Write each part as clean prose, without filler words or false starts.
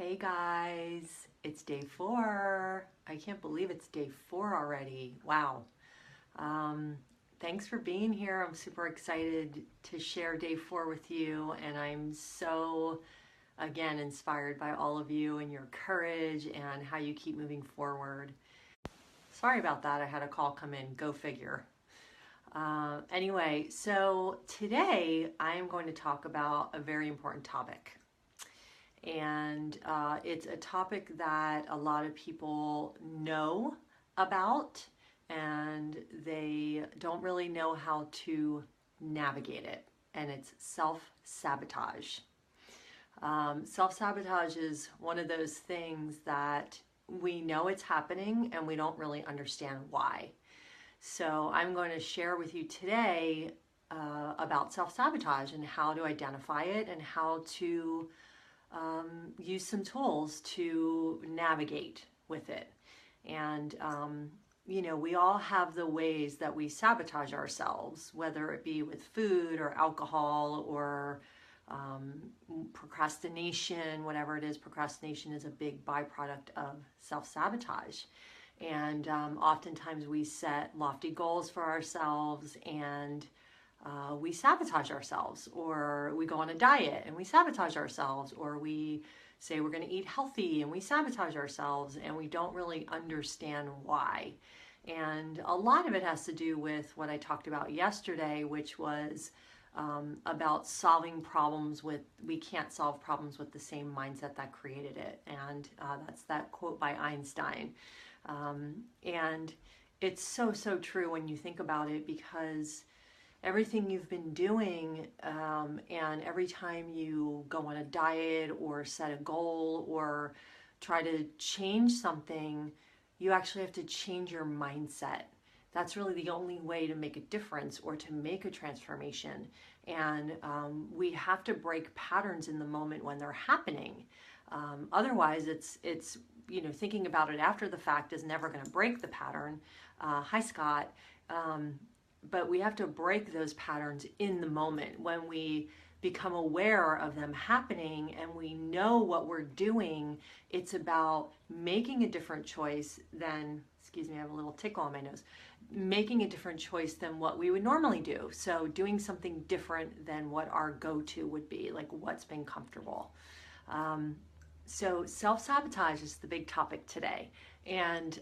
Hey guys, it's day 4. I can't believe it's day 4 already. Wow. Um, Thanks for being here. I'm super excited to share day 4 with you, and I'm so, again, inspired by all of you and your courage and how you keep moving forward. Sorry about that. I had a call come in. Go figure. Anyway, so today I am going to talk about a very important topic. And it's a topic that a lot of people know about and they don't really know how to navigate it. And it's self-sabotage. Self-sabotage is one of those things that we know it's happening and we don't really understand why. So I'm going to share with you today about self-sabotage and how to identify it and how to use some tools to navigate with it. And, we all have the ways that we sabotage ourselves, whether it be with food or alcohol or procrastination, whatever it is. Procrastination is a big byproduct of self-sabotage. And oftentimes we set lofty goals for ourselves and we sabotage ourselves, or we go on a diet and we sabotage ourselves, or we say we're going to eat healthy and we sabotage ourselves, and we don't really understand why. And a lot of it has to do with what I talked about yesterday, which was about solving problems with, we can't solve problems with the same mindset that created it. And that's that quote by Einstein. And it's so true when you think about it, because everything you've been doing, and every time you go on a diet or set a goal or try to change something, you actually have to change your mindset. That's really the only way to make a difference or to make a transformation. And we have to break patterns in the moment when they're happening. Otherwise, it's thinking about it after the fact is never going to break the pattern. Hi, Scott. But we have to break those patterns in the moment when we become aware of them happening and we know what we're doing. It's about making a different choice than, excuse me, I have a little tickle on my nose, making a different choice than what we would normally do. So doing something different than what our go-to would be, like what's been comfortable. So self-sabotage is the big topic today. And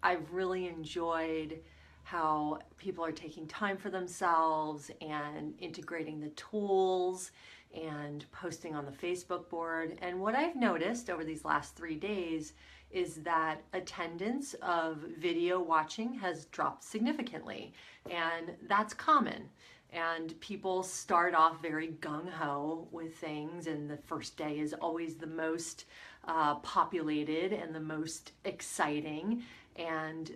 I've really enjoyed how people are taking time for themselves and integrating the tools and posting on the Facebook board. And what I've noticed over these last 3 days is that attendance of video watching has dropped significantly, and that's common. And people start off very gung-ho with things, and the first day is always the most populated and the most exciting, and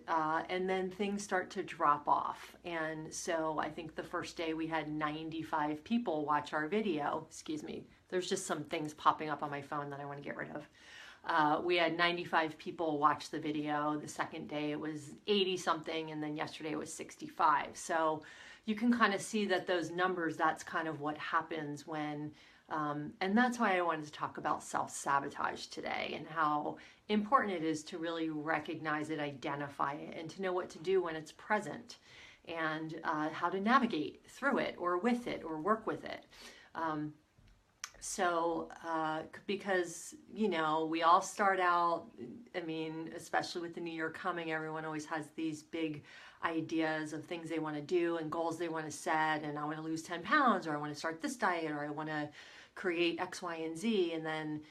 then things start to drop off. And so I think the first day we had 95 people watch our video. Excuse me, there's just some things popping up on my phone that I want to get rid of. We had 95 people watch the video. The second day it was 80 something, and then yesterday it was 65. So you can kind of see that those numbers, that's kind of what happens when, and that's why I wanted to talk about self-sabotage today and how important it is to really recognize it, identify it, and to know what to do when it's present, and how to navigate through it or with it or work with it. Because, we all start out, especially with the new year coming, everyone always has these big ideas of things they want to do and goals they want to set, and I want to lose 10 pounds, or I want to start this diet, or I want to create X, Y, and Z, and then,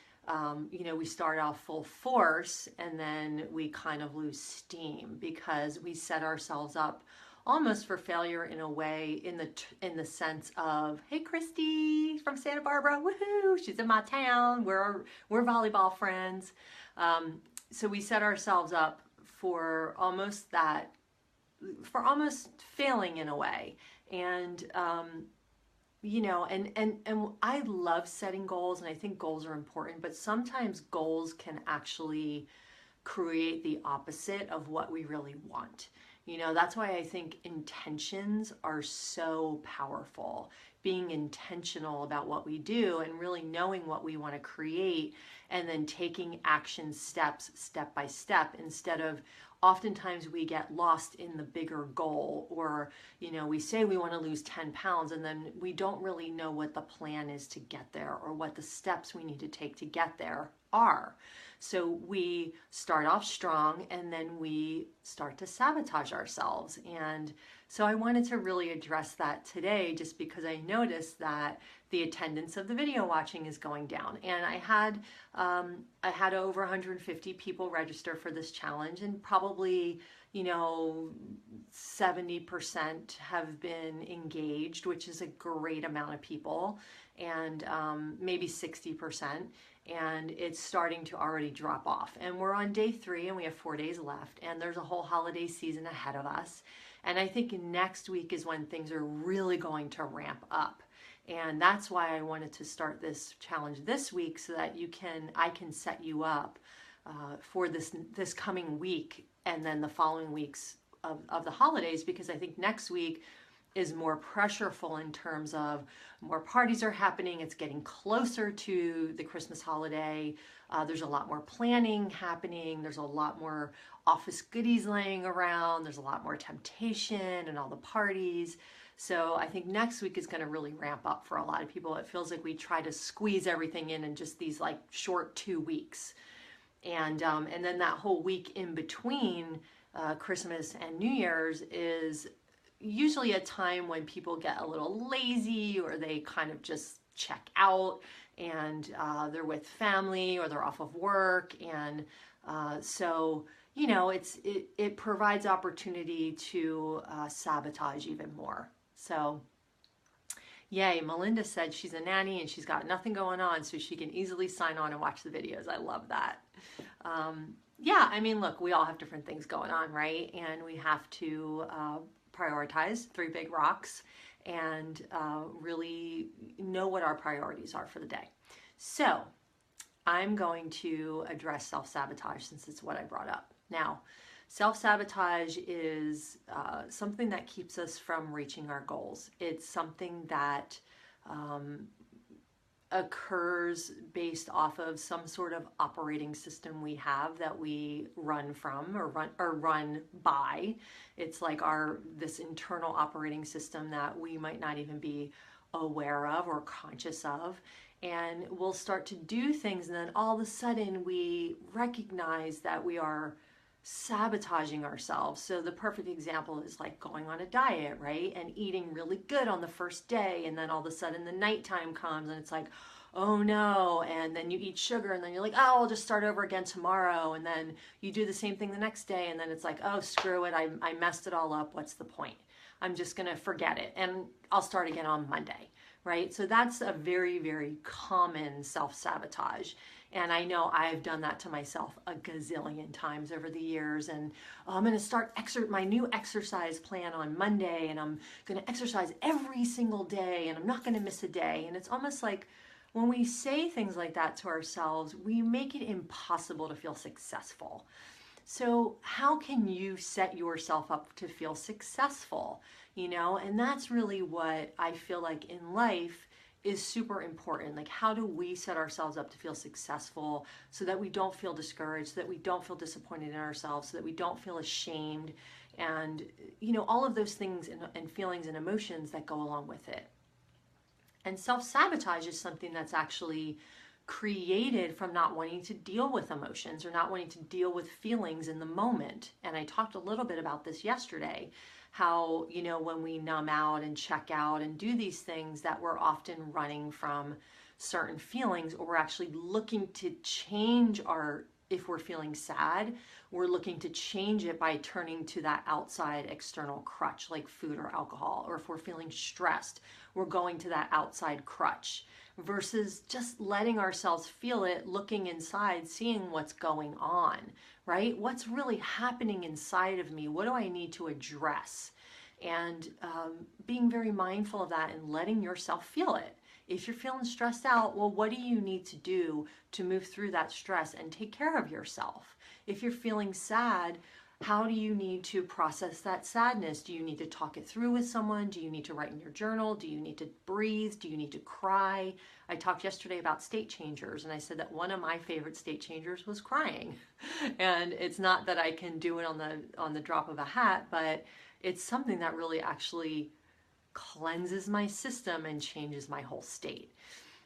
we start off full force, and then we kind of lose steam because we set ourselves up almost for failure in a way, in the sense of, hey, Christy from Santa Barbara, woohoo, she's in my town, we're volleyball friends. So we set ourselves up for almost failing in a way. And and I love setting goals, and I think goals are important, but sometimes goals can actually create the opposite of what we really want. That's why I think intentions are so powerful, being intentional about what we do and really knowing what we want to create, and then taking action steps, step by step, instead of oftentimes we get lost in the bigger goal, or, we say we want to lose 10 pounds and then we don't really know what the plan is to get there or what the steps we need to take to get there are. So we start off strong and then we start to sabotage ourselves. And so I wanted to really address that today, just because I noticed that the attendance of the video watching is going down. And I had over 150 people register for this challenge, and probably 70% have been engaged, which is a great amount of people, and maybe 60%. And it's starting to already drop off. And we're on day 3 and we have 4 days left, and there's a whole holiday season ahead of us. And I think next week is when things are really going to ramp up. And that's why I wanted to start this challenge this week, so that I can set you up for this coming week and then the following weeks of the holidays, because I think next week is more pressureful in terms of more parties are happening. It's getting closer to the Christmas holiday. There's a lot more planning happening. There's a lot more office goodies laying around. There's a lot more temptation and all the parties. So I think next week is going to really ramp up for a lot of people. It feels like we try to squeeze everything in just these like short 2 weeks. And then that whole week in between Christmas and New Year's is usually a time when people get a little lazy, or they kind of just check out, and they're with family or they're off of work. And so, it provides opportunity to sabotage even more. So yay, Melinda said she's a nanny and she's got nothing going on, so she can easily sign on and watch the videos. I love that. Yeah, I mean, look, we all have different things going on, right? And we have to prioritize 3 big rocks and really know what our priorities are for the day. So I'm going to address self-sabotage, since it's what I brought up. Now, self-sabotage is something that keeps us from reaching our goals. It's something that occurs based off of some sort of operating system we have that we run from or run by. It's like this internal operating system that we might not even be aware of or conscious of. And we'll start to do things, and then all of a sudden we recognize that we are sabotaging ourselves. So the perfect example is like going on a diet, right? And eating really good on the first day, and then all of a sudden the nighttime comes and it's like, oh no, and then you eat sugar, and then you're like, oh, I'll just start over again tomorrow, and then you do the same thing the next day, and then it's like, oh, screw it, I messed it all up, what's the point? I'm just gonna forget it, and I'll start again on Monday, right? So that's a very, very common self-sabotage. And I know I've done that to myself a gazillion times over the years. And I'm going to start my new exercise plan on Monday, and I'm going to exercise every single day, and I'm not going to miss a day. And it's almost like when we say things like that to ourselves, we make it impossible to feel successful. So how can you set yourself up to feel successful? And that's really what I feel like in life is super important. Like, how do we set ourselves up to feel successful so that we don't feel discouraged, so that we don't feel disappointed in ourselves, so that we don't feel ashamed, and all of those things and feelings and emotions that go along with it. And self-sabotage is something that's actually created from not wanting to deal with emotions or not wanting to deal with feelings in the moment. And I talked a little bit about this yesterday, how, when we numb out and check out and do these things, that we're often running from certain feelings, or we're actually looking to change if we're feeling sad, we're looking to change it by turning to that outside external crutch like food or alcohol. Or if we're feeling stressed, we're going to that outside crutch, versus just letting ourselves feel it, looking inside, seeing what's going on, right? What's really happening inside of me? What do I need to address? And being very mindful of that and letting yourself feel it. If you're feeling stressed out, well, what do you need to do to move through that stress and take care of yourself? If you're feeling sad, How do you need to process that sadness? Do you need to talk it through with someone? Do you need to write in your journal? Do you need to breathe? Do you need to cry? I talked yesterday about state changers, and I said that one of my favorite state changers was crying. And it's not that I can do it on the drop of a hat, but it's something that really actually cleanses my system and changes my whole state.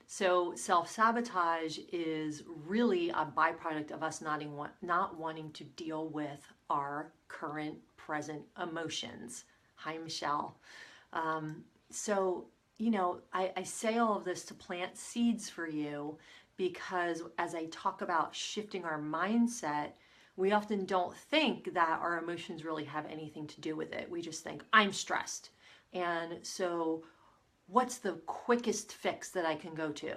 So self-sabotage is really a byproduct of us not wanting to deal with our current present emotions. Hi, Michelle. So, I say all of this to plant seeds for you, because as I talk about shifting our mindset, we often don't think that our emotions really have anything to do with it. We just think, I'm stressed. And so what's the quickest fix that I can go to?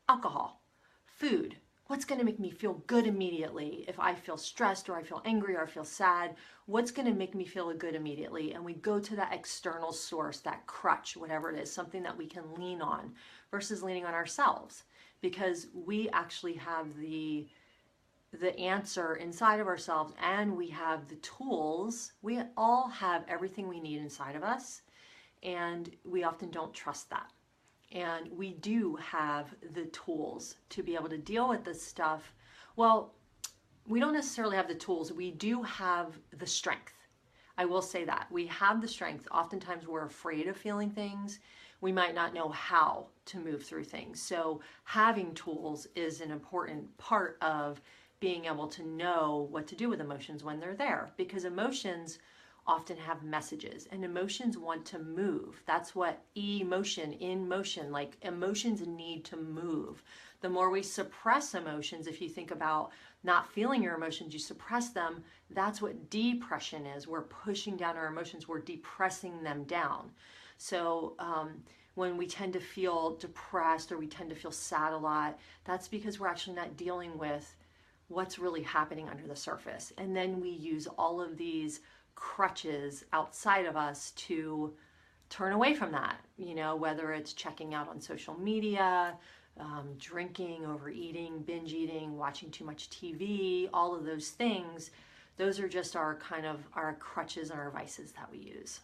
Alcohol, food. What's going to make me feel good immediately? If I feel stressed or I feel angry or I feel sad, what's going to make me feel good immediately? And we go to that external source, that crutch, whatever it is, something that we can lean on versus leaning on ourselves, because we actually have the answer inside of ourselves, and we have the tools. We all have everything we need inside of us, and we often don't trust that. And we do have the tools to be able to deal with this stuff. Well, we don't necessarily have the tools. We do have the strength. I will say that. We have the strength. Oftentimes we're afraid of feeling things. We might not know how to move through things. So having tools is an important part of being able to know what to do with emotions when they're there, because emotions often have messages, and emotions want to move. That's what emotion, in motion, like emotions need to move. The more we suppress emotions, if you think about not feeling your emotions, you suppress them, that's what depression is. We're pushing down our emotions, we're depressing them down. So when we tend to feel depressed or we tend to feel sad a lot, that's because we're actually not dealing with what's really happening under the surface. And then we use all of these crutches outside of us to turn away from that, whether it's checking out on social media, drinking, overeating, binge eating, watching too much TV, all of those things. Those are just our crutches and our vices that we use.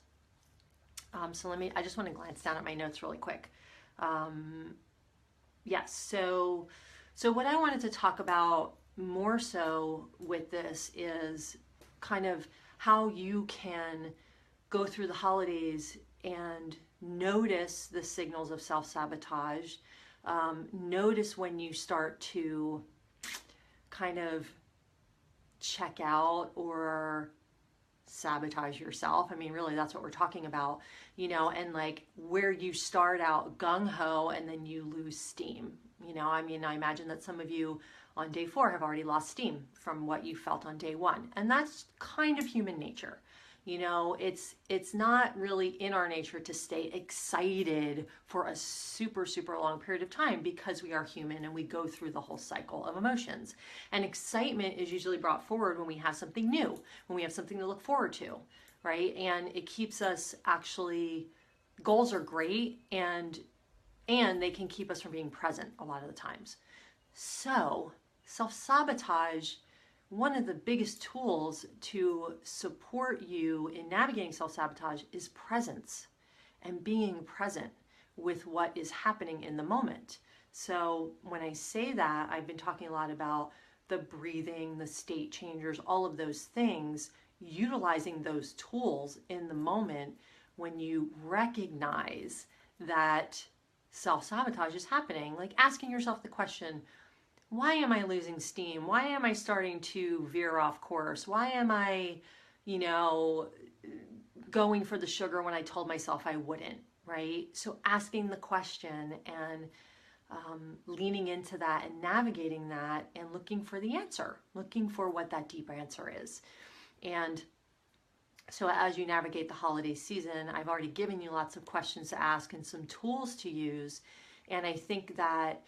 So I just want to glance down at my notes really quick. Yes, so what I wanted to talk about more so with this is kind of how you can go through the holidays and notice the signals of self-sabotage. Notice when you start to kind of check out or sabotage yourself. I mean, really, that's what we're talking about, and like where you start out gung-ho and then you lose steam. I imagine that some of you on day 4 have already lost steam from what you felt on day 1. And that's kind of human nature. It's not really in our nature to stay excited for a super, super long period of time, because we are human and we go through the whole cycle of emotions. And excitement is usually brought forward when we have something new, when we have something to look forward to, right? And it keeps us goals are great, and they can keep us from being present a lot of the times. So self-sabotage, one of the biggest tools to support you in navigating self-sabotage is presence, and being present with what is happening in the moment. So when I say that, I've been talking a lot about the breathing, the state changers, all of those things, utilizing those tools in the moment when you recognize that self-sabotage is happening. Like asking yourself the question, why am I losing steam? Why am I starting to veer off course? Why am I, going for the sugar when I told myself I wouldn't, right? So asking the question and leaning into that and navigating that and looking for the answer, looking for what that deep answer is. And so as you navigate the holiday season, I've already given you lots of questions to ask and some tools to use. And I think that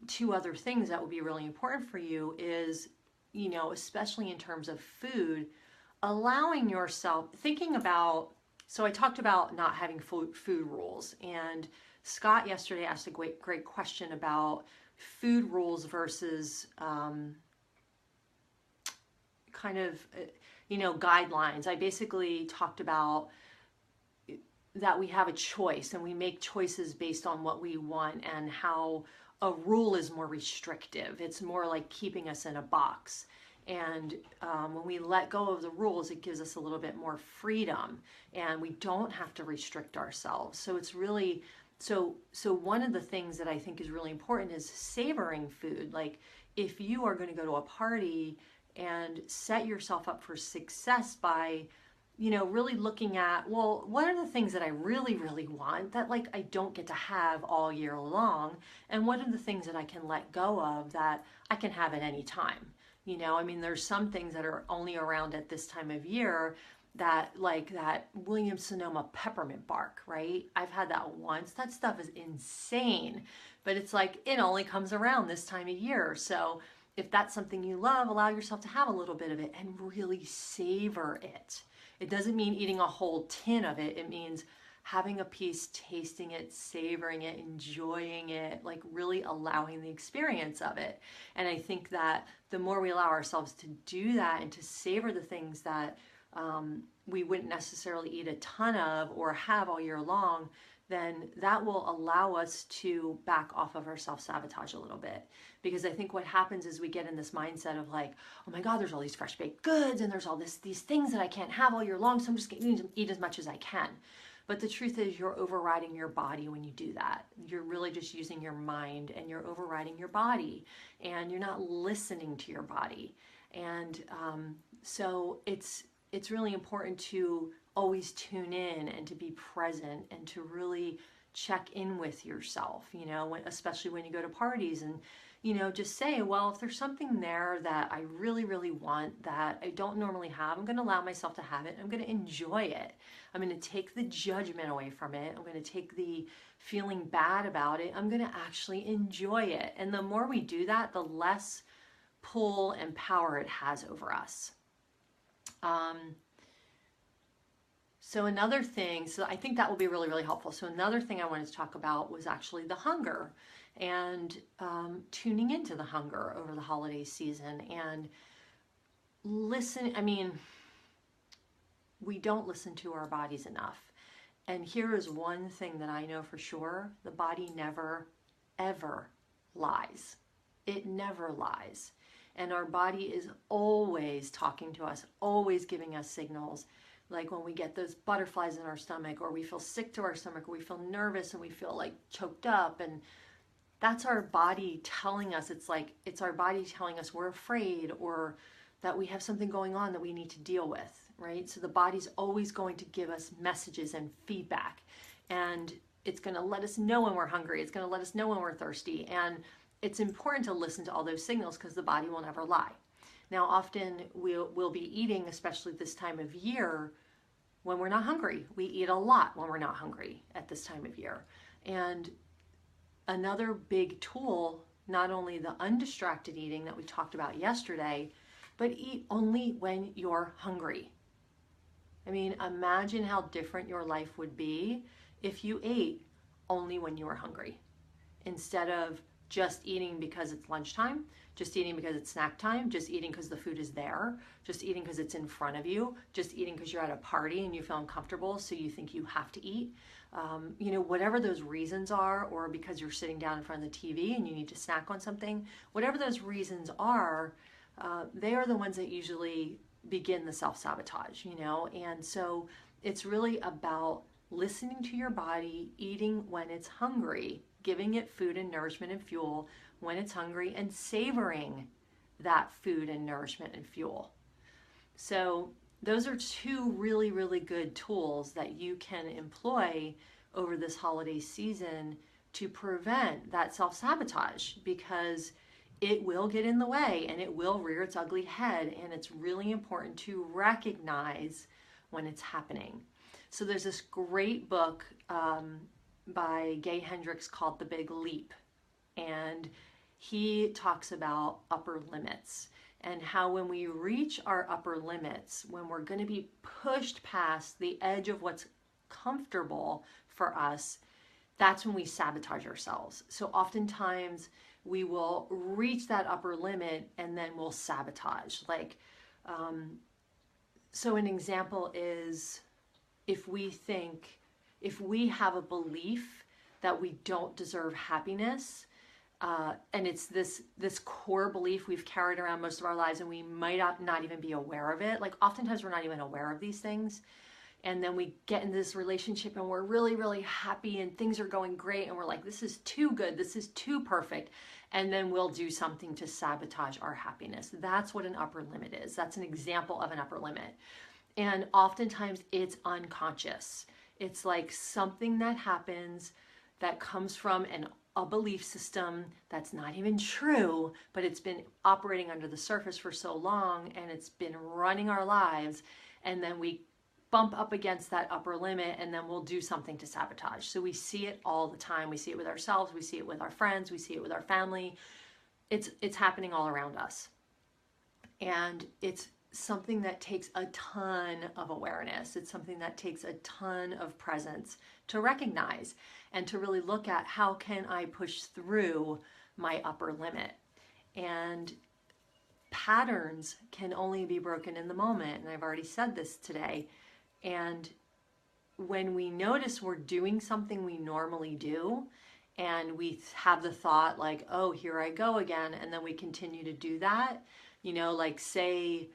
2 other things that would be really important for you is, especially in terms of food, allowing yourself, thinking about, so I talked about not having food rules, and Scott yesterday asked a great question about food rules versus kind of, guidelines. I basically talked about that we have a choice and we make choices based on what we want, and how a rule is more restrictive. It's more like keeping us in a box. And when we let go of the rules, it gives us a little bit more freedom, and we don't have to restrict ourselves. So it's really, so one of the things that I think is really important is savoring food. Like, if you are going to go to a party and set yourself up for success by, really looking at, well, what are the things that I really, really want that, like, I don't get to have all year long? And what are the things that I can let go of that I can have at any time? There's some things that are only around at this time of year, that, like that Williams-Sonoma peppermint bark, right? I've had that once. That stuff is insane, but it's like, it only comes around this time of year. So if that's something you love, allow yourself to have a little bit of it and really savor it. It doesn't mean eating a whole tin of it. It means having a piece, tasting it, savoring it, enjoying it, like really allowing the experience of it. And I think that the more we allow ourselves to do that and to savor the things that we wouldn't necessarily eat a ton of or have all year long, then that will allow us to back off of our self-sabotage a little bit. Because I think what happens is we get in this mindset of like, oh my God, there's all these fresh baked goods and there's all these things that I can't have all year long, so I'm just going to eat as much as I can. But the truth is, you're overriding your body when you do that. You're really just using your mind, and you're overriding your body, and you're not listening to your body. And so it's really important to always tune in and to be present and to really check in with yourself, especially when you go to parties, and, just say, well, if there's something there that I really, really want that I don't normally have, I'm going to allow myself to have it. I'm going to enjoy it. I'm going to take the judgment away from it. I'm going to take the feeling bad about it. I'm going to actually enjoy it. And the more we do that, the less pull and power it has over us. So another thing, so I think that will be really, really helpful. So another thing I wanted to talk about was actually the hunger, and tuning into the hunger over the holiday season, and listen. We don't listen to our bodies enough. And here is one thing that I know for sure: the body never, ever lies. It never lies. And our body is always talking to us, always giving us signals. Like when we get those butterflies in our stomach, or we feel sick to our stomach, or we feel nervous and we feel like choked up, and that's our body telling us. It's our body telling us we're afraid, or that we have something going on that we need to deal with, right? So the body's always going to give us messages and feedback, and it's going to let us know when we're hungry. It's going to let us know when we're thirsty, and it's important to listen to all those signals, because the body will never lie. Now, often we'll be eating, especially this time of year, when we're not hungry. We eat a lot when we're not hungry at this time of year. And another big tool, not only the undistracted eating that we talked about yesterday, but eat only when you're hungry. Imagine how different your life would be if you ate only when you were hungry, instead of just eating because it's lunchtime, just eating because it's snack time, just eating because the food is there, just eating because it's in front of you, just eating because you're at a party and you feel uncomfortable, so you think you have to eat. Whatever those reasons are, or because you're sitting down in front of the TV and you need to snack on something, whatever those reasons are, they are the ones that usually begin the self-sabotage, And so it's really about listening to your body, eating when it's hungry, giving it food and nourishment and fuel when it's hungry, and savoring that food and nourishment and fuel. So those are two really, really good tools that you can employ over this holiday season to prevent that self-sabotage, because it will get in the way and it will rear its ugly head, and it's really important to recognize when it's happening. So there's this great book by Gay Hendricks called The Big Leap, and he talks about upper limits, and how when we reach our upper limits, when we're going to be pushed past the edge of what's comfortable for us, that's when we sabotage ourselves. So oftentimes we will reach that upper limit and then we'll sabotage. Like, So an example is if we have a belief that we don't deserve happiness, and it's this core belief we've carried around most of our lives, and we might not even be aware of it. Like oftentimes we're not even aware of these things. And then we get into this relationship and we're really, really happy and things are going great. And we're like, this is too good. This is too perfect. And then we'll do something to sabotage our happiness. That's what an upper limit is. That's an example of an upper limit. And oftentimes it's unconscious. It's like something that happens that comes from a belief system that's not even true, but it's been operating under the surface for so long and it's been running our lives. And then we bump up against that upper limit and then we'll do something to sabotage. So we see it all the time. We see it with ourselves. We see it with our friends. We see it with our family. It's happening all around us. And it's something that takes a ton of awareness. It's something that takes a ton of presence to recognize and to really look at how can I push through my upper limit. And patterns can only be broken in the moment. And I've already said this today. And when we notice we're doing something we normally do, and we have the thought like, oh, here I go again, and then we continue to do that, like say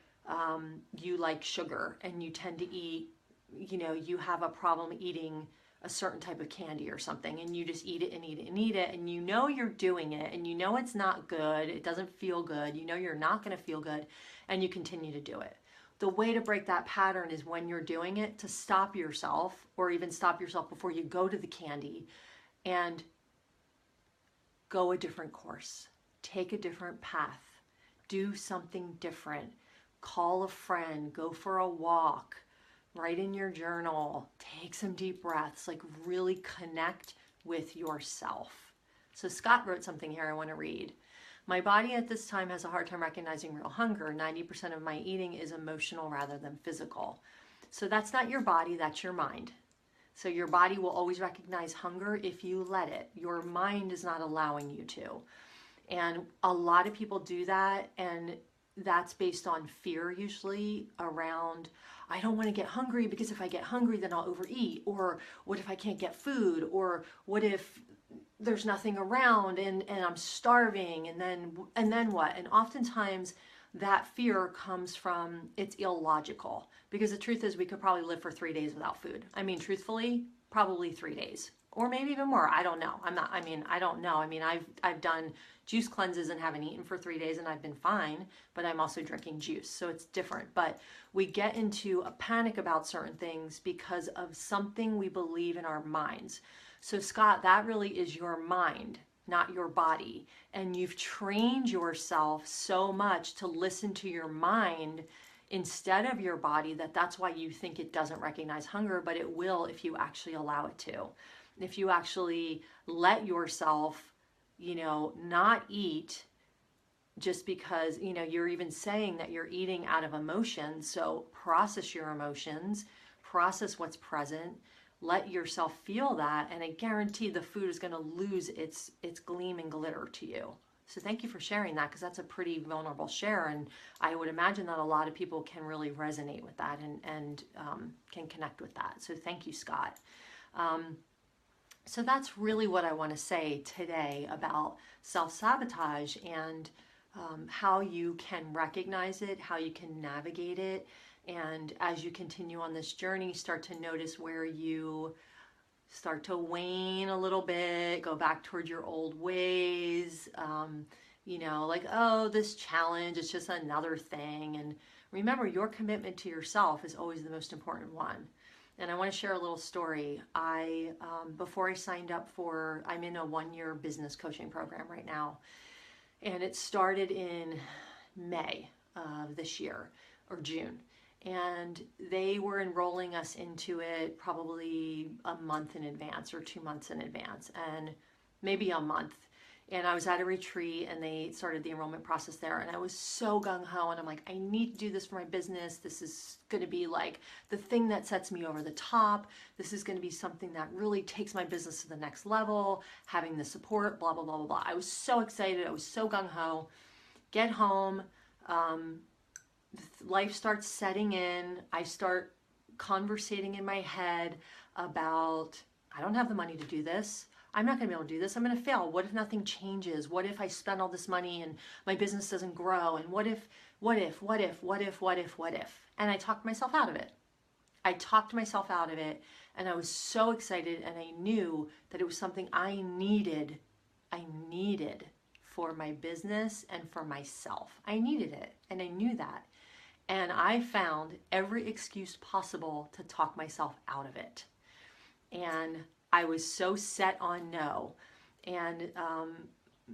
you like sugar and you tend to eat, you have a problem eating a certain type of candy or something, and you just eat it and eat it and eat it, and you're doing it, and it's not good, it doesn't feel good, you're not going to feel good, and you continue to do it. The way to break that pattern is when you're doing it to stop yourself, or even stop yourself before you go to the candy, and go a different course. Take a different path. Do something different. Call a friend. Go for a walk. Write in your journal. Take some deep breaths. Like really connect with yourself. So Scott wrote something here I want to read. My body at this time has a hard time recognizing real hunger. 90% of my eating is emotional rather than physical. So that's not your body, that's your mind. So your body will always recognize hunger if you let it. Your mind is not allowing you to. And a lot of people do that, and that's based on fear usually around, I don't want to get hungry because if I get hungry then I'll overeat, or what if I can't get food, or what if there's nothing around and I'm starving, and then what? And oftentimes that fear comes from, it's illogical, because the truth is we could probably live for 3 days without food. I mean, truthfully, probably 3 days or maybe even more. I don't know. I don't know. I've done juice cleanses and haven't eaten for 3 days and I've been fine, but I'm also drinking juice. So it's different. But we get into a panic about certain things because of something we believe in our minds. So Scott, that really is your mind, not your body. And you've trained yourself so much to listen to your mind instead of your body that's why you think it doesn't recognize hunger, but it will if you actually allow it to. If you actually let yourself, not eat just because, you're even saying that you're eating out of emotion. So process your emotions, process what's present, let yourself feel that, and I guarantee the food is going to lose its gleam and glitter to you. So thank you for sharing that, because that's a pretty vulnerable share, and I would imagine that a lot of people can really resonate with that and can connect with that. So thank you, Scott. So that's really what I want to say today about self-sabotage and how you can recognize it, how you can navigate it, and as you continue on this journey, start to notice where you start to wane a little bit, go back toward your old ways, like, oh, this challenge is just another thing. And remember, your commitment to yourself is always the most important one. And I want to share a little story. Before I signed up I'm in a 1-year business coaching program right now. And it started in May of this year, or June. And they were enrolling us into it probably a month in advance or 2 months in advance, and maybe a month. And I was at a retreat and they started the enrollment process there, and I was so gung-ho, and I'm like, I need to do this for my business. This is going to be like the thing that sets me over the top. This is going to be something that really takes my business to the next level, having the support, blah, blah, blah, blah, blah. I was so excited. I was so gung-ho. Get home. life starts setting in. I start conversating in my head about, I don't have the money to do this. I'm not going to be able to do this. I'm going to fail. What if nothing changes? What if I spend all this money and my business doesn't grow? And what if? And I talked myself out of it. I talked myself out of it, and I was so excited, and I knew that it was something I needed for my business and for myself. I needed it, and I knew that. And I found every excuse possible to talk myself out of it. And I was so set on no. And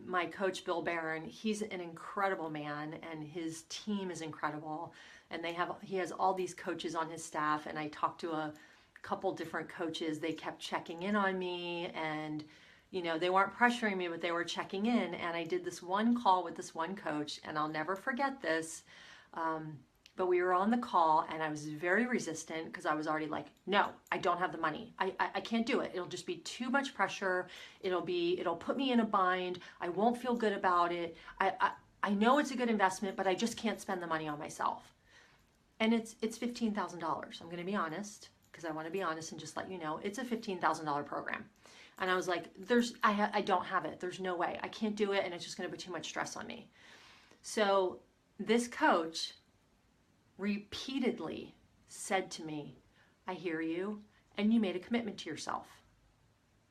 my coach, Bill Barron, he's an incredible man, and his team is incredible. And he has all these coaches on his staff, and I talked to a couple different coaches. They kept checking in on me, and they weren't pressuring me, but they were checking in. And I did this one call with this one coach, and I'll never forget this. But we were on the call, and I was very resistant because I was already like, no, I don't have the money. I can't do it. It'll just be too much pressure. It'll put me in a bind. I won't feel good about it. I know it's a good investment, but I just can't spend the money on myself. And it's $15,000. I'm going to be honest, because I want to be honest and just let you know, it's a $15,000 program. And I was like, I don't have it. There's no way. I can't do it, and it's just going to put too much stress on me. So this coach repeatedly said to me, I hear you, and you made a commitment to yourself.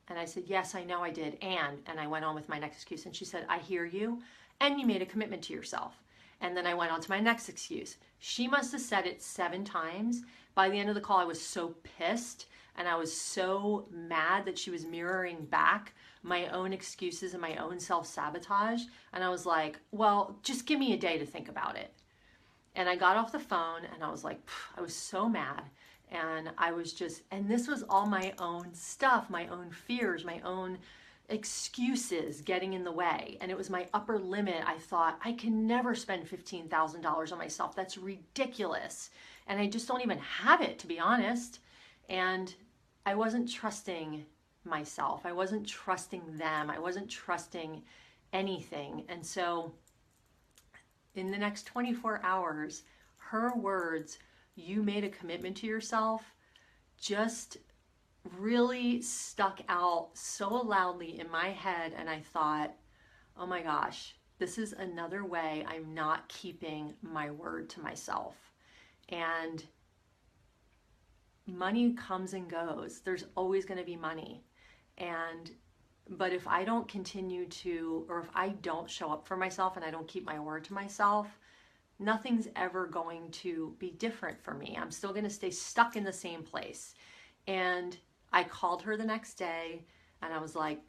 And I said, yes, I know I did. And I went on with my next excuse. And she said, I hear you, and you made a commitment to yourself. And then I went on to my next excuse. She must have said it 7 times. By the end of the call, I was so pissed, and I was so mad that she was mirroring back my own excuses and my own self-sabotage. And I was like, well, just give me a day to think about it. And I got off the phone, and I was like, I was so mad. And I was and this was all my own stuff, my own fears, my own excuses getting in the way. And it was my upper limit. I thought, I can never spend $15,000 on myself. That's ridiculous. And I just don't even have it, to be honest. And I wasn't trusting myself. I wasn't trusting them. I wasn't trusting anything. And so in the next 24 hours, her words, you made a commitment to yourself, just really stuck out so loudly in my head. And I thought, oh my gosh, this is another way I'm not keeping my word to myself. And money comes and goes. There's always going to be money. But if I don't continue to, or if I don't show up for myself and I don't keep my word to myself, nothing's ever going to be different for me. I'm still going to stay stuck in the same place. And I called her the next day, and I was like,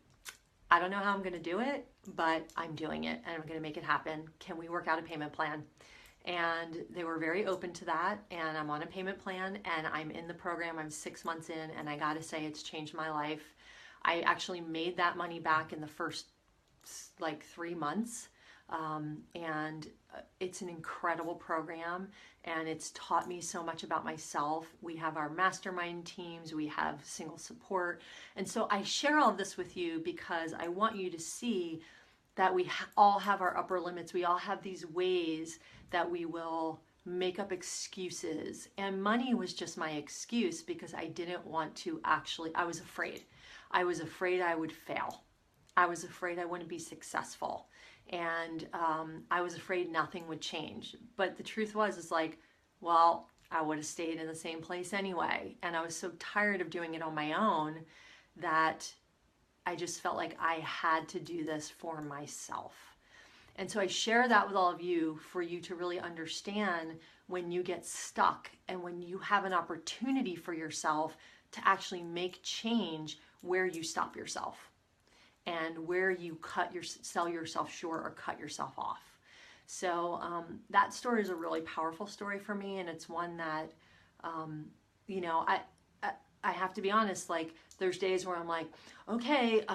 I don't know how I'm going to do it, but I'm doing it, and I'm going to make it happen. Can we work out a payment plan? And they were very open to that, and I'm on a payment plan, and I'm in the program. I'm 6 months in, and I got to say, it's changed my life. I actually made that money back in the first 3 months. And it's an incredible program, and it's taught me so much about myself. We have our mastermind teams, we have single support. And so I share all of this with you because I want you to see that we all have our upper limits. We all have these ways that we will make up excuses. And money was just my excuse because I didn't want to I was afraid. I was afraid I would fail. I was afraid I wouldn't be successful. And I was afraid nothing would change. But the truth was, well, I would have stayed in the same place anyway. And I was so tired of doing it on my own that I just felt like I had to do this for myself. And so I share that with all of you for you to really understand when you get stuck and when you have an opportunity for yourself to actually make change where you stop yourself. And where you sell yourself short or cut yourself off. So that story is a really powerful story for me, and it's one that, I have to be honest. There's days where I'm like, okay,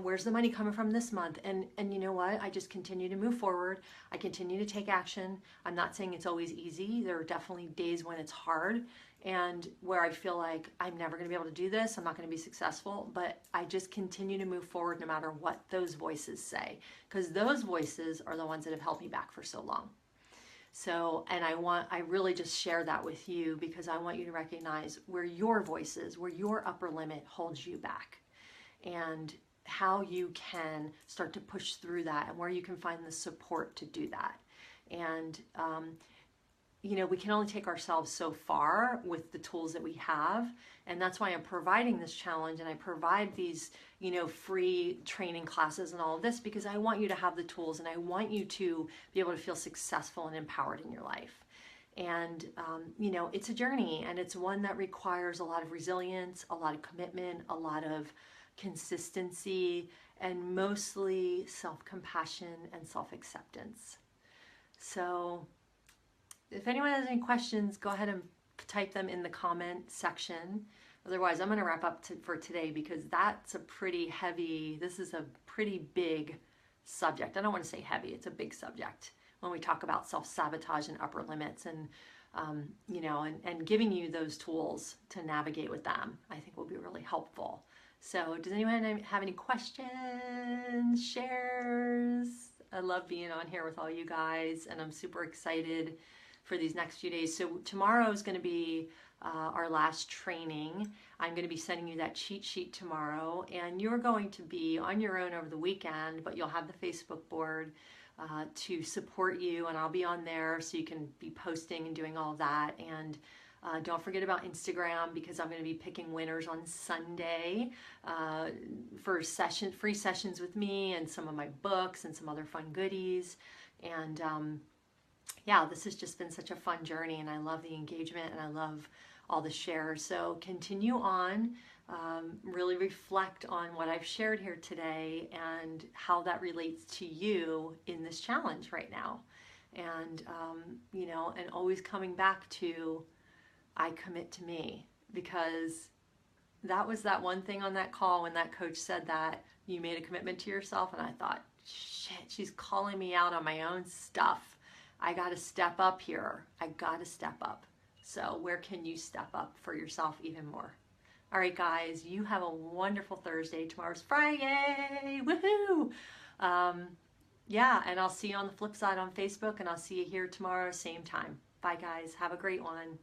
where's the money coming from this month? And you know what? I just continue to move forward. I continue to take action. I'm not saying it's always easy. There are definitely days when it's hard, and where I feel like I'm never going to be able to do this, I'm not going to be successful, but I just continue to move forward no matter what those voices say, because those voices are the ones that have held me back for so long. So, and I really just share that with you because I want you to recognize where your voice is, where your upper limit holds you back, and how you can start to push through that, and where you can find the support to do that. And, you know, we can only take ourselves so far with the tools that we have. And that's why I'm providing this challenge, and I provide these, you know, free training classes and all of this, because I want you to have the tools, and I want you to be able to feel successful and empowered in your life. And, you know, it's a journey, and it's one that requires a lot of resilience, a lot of commitment, a lot of consistency, and mostly self-compassion and self-acceptance. So if anyone has any questions, go ahead and type them in the comment section. Otherwise, I'm going to wrap up for today, because that's a pretty heavy, this is a pretty big subject. I don't want to say heavy, it's a big subject when we talk about self-sabotage and upper limits, and you know, and giving you those tools to navigate with them, I think will be really helpful. So does anyone have any questions, shares? I love being on here with all you guys, and I'm super excited for these next few days. So tomorrow is going to be our last training. I'm going to be sending you that cheat sheet tomorrow, and you're going to be on your own over the weekend, but you'll have the Facebook board to support you, and I'll be on there so you can be posting and doing all of that. And don't forget about Instagram, because I'm going to be picking winners on Sunday for free sessions with me, and some of my books and some other fun goodies. And yeah, this has just been such a fun journey, and I love the engagement, and I love all the shares. So continue on, really reflect on what I've shared here today and how that relates to you in this challenge right now. And, you know, and always coming back to, I commit to me, because that was that one thing on that call when that coach said that you made a commitment to yourself. And I thought, shit, she's calling me out on my own stuff. I got to step up here. I got to step up. So where can you step up for yourself even more? All right, guys, you have a wonderful Thursday. Tomorrow's Friday. Woohoo! Yeah, and I'll see you on the flip side on Facebook, and I'll see you here tomorrow, same time. Bye, guys. Have a great one.